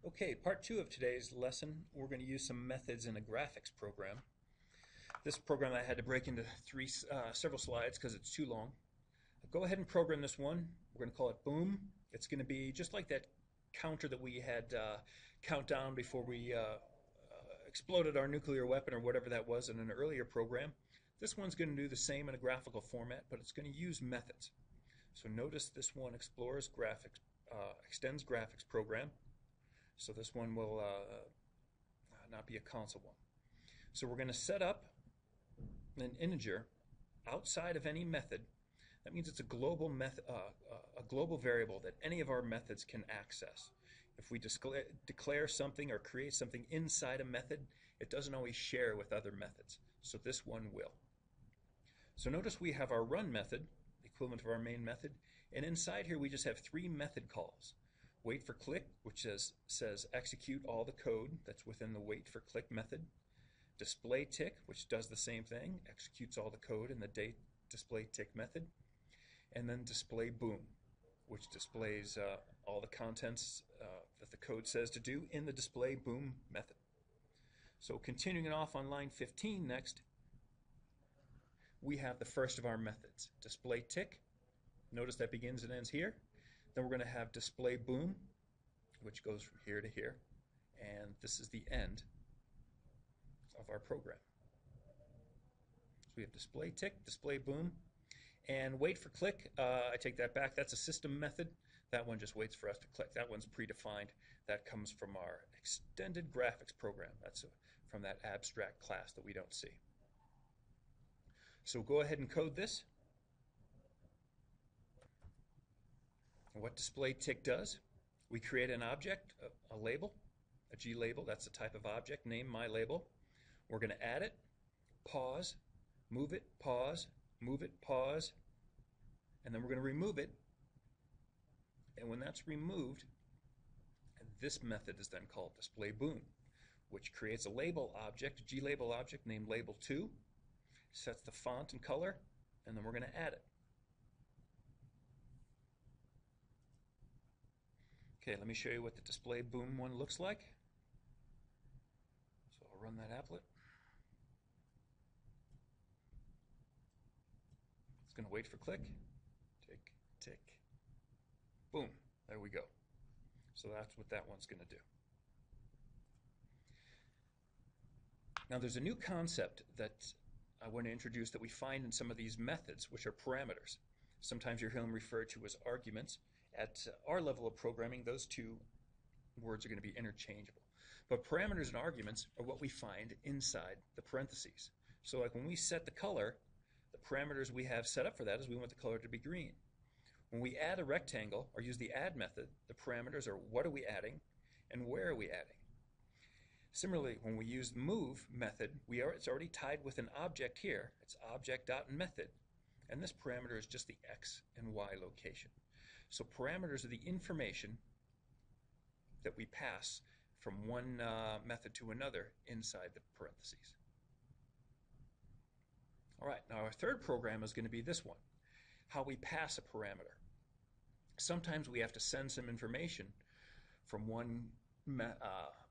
Okay, part two of today's lesson, we're going to use some methods in a graphics program. This program I had to break into several slides because it's too long. Go ahead and program this one. We're going to call it boom. It's going to be just like that counter that we had count down before we exploded our nuclear weapon or whatever that was in an earlier program. This one's going to do the same in a graphical format, but it's going to use methods. So notice this one explores graphics, extends graphics program. So this one will not be a console one. So we're going to set up an integer outside of any method. That means it's a global variable that any of our methods can access. If we declare something or create something inside a method, it doesn't always share with other methods. So this one will. So notice we have our run method, equivalent of our main method, and inside here we just have three method calls. Wait for click, which says execute all the code that's within the wait for click method. Display tick, which does the same thing, executes all the code in the date display tick method. And then display boom, which displays all the contents that the code says to do in the display boom method. So continuing it off on line 15 next, we have the first of our methods, display tick. Notice that begins and ends here. Then we're going to have display boom, which goes from here to here. And this is the end of our program. So we have display tick, display boom, and wait for click. I take that back. That's a system method. That one just waits for us to click. That one's predefined. That comes from our extended graphics program. That's from that abstract class that we don't see. So go ahead and code this. What display tick does, we create an object, a label, a G label, that's the type of object, name my label. We're going to add it, pause, move it, pause, and then we're going to remove it. And when that's removed, this method is then called display boom, which creates a label object, a G label object named label2, sets the font and color, and then we're going to add it. Okay, let me show you what the display boom one looks like. So I'll run that applet. It's going to wait for click. Tick, tick. Boom. There we go. So that's what that one's going to do. Now there's a new concept that I want to introduce that we find in some of these methods, which are parameters. Sometimes you'll hear them referred to as arguments. At our level of programming, those two words are going to be interchangeable. But parameters and arguments are what we find inside the parentheses. So like when we set the color, the parameters we have set up for that is we want the color to be green. When we add a rectangle or use the add method, the parameters are what are we adding and where are we adding. Similarly, when we use the move method, it's already tied with an object here. It's object.method. And this parameter is just the x and y location. So parameters are the information that we pass from one method to another inside the parentheses. All right, now our third program is going to be this one, how we pass a parameter. Sometimes we have to send some information from one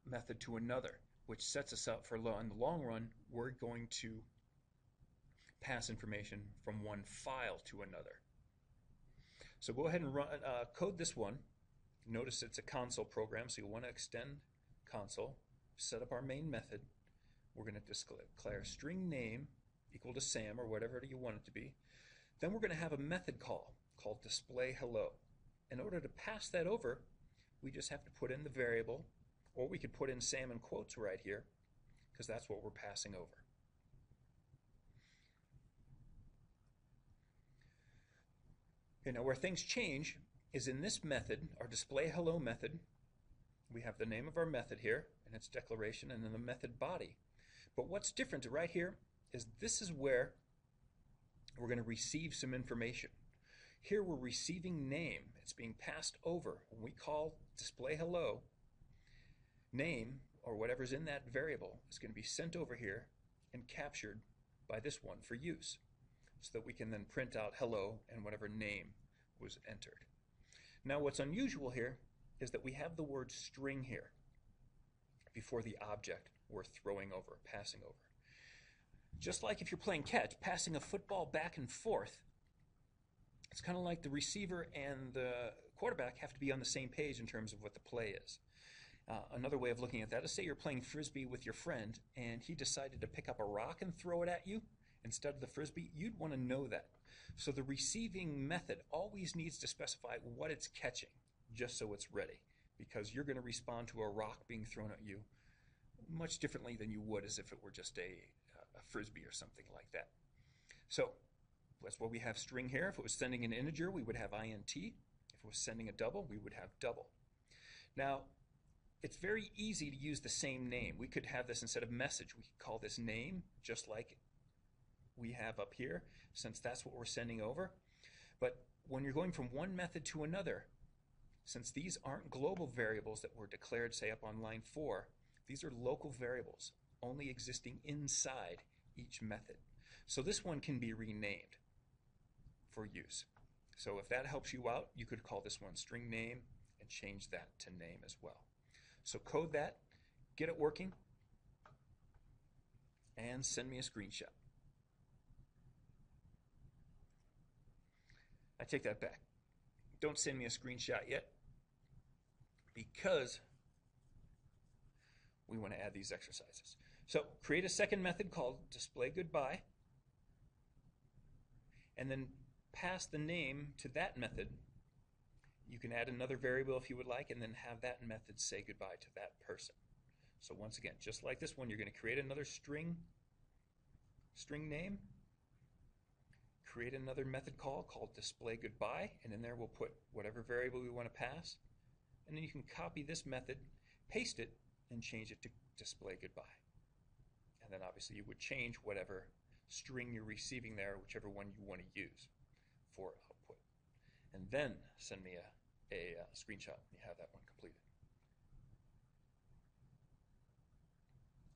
method to another, which sets us up for, in the long run, we're going to pass information from one file to another. So go ahead and code this one. Notice it's a console program, so you want to extend console, set up our main method. We're going to declare string name equal to Sam or whatever you want it to be. Then we're going to have a method call called display hello. In order to pass that over, we just have to put in the variable, or we could put in Sam in quotes right here, because that's what we're passing over. Okay, now where things change is in this method, our display hello method. We have the name of our method here and its declaration and then the method body. But what's different right here is this is where we're going to receive some information. Here we're receiving name. It's being passed over. When we call display hello, name or whatever's in that variable is going to be sent over here and captured by this one for use, so that we can then print out hello and whatever name was entered. Now what's unusual here is that we have the word string here. before the object we're throwing over, passing over. Just like if you're playing catch, passing a football back and forth, it's kind of like the receiver and the quarterback have to be on the same page in terms of what the play is. Another way of looking at that is, say you're playing frisbee with your friend and he decided to pick up a rock and throw it at you instead of the frisbee. You'd want to know that. So the receiving method always needs to specify what it's catching, just so it's ready, because you're going to respond to a rock being thrown at you much differently than you would as if it were just a frisbee or something like that. So that's what we have string here. If it was sending an integer, we would have int. If it was sending a double, we would have double. Now, it's very easy to use the same name. We could have this instead of message. We could call this name, just like we have up here, since that's what we're sending over. But when you're going from one method to another, since these aren't global variables that were declared, say, up on line 4, these are local variables, only existing inside each method. So this one can be renamed for use. So if that helps you out, you could call this one string name and change that to name as well. So code that, get it working, and send me a screenshot. I take that back. Don't send me a screenshot yet, because we want to add these exercises. So create a second method called display goodbye, and then pass the name to that method. You can add another variable if you would like, and then have that method say goodbye to that person. So once again, just like this one, you're going to create another string name, create another method call called display goodbye, and in there we'll put whatever variable we want to pass, and then you can copy this method, paste it, and change it to display goodbye. And then obviously you would change whatever string you're receiving there, whichever one you want to use for output. And then send me a screenshot when you have that one completed.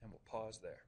And we'll pause there.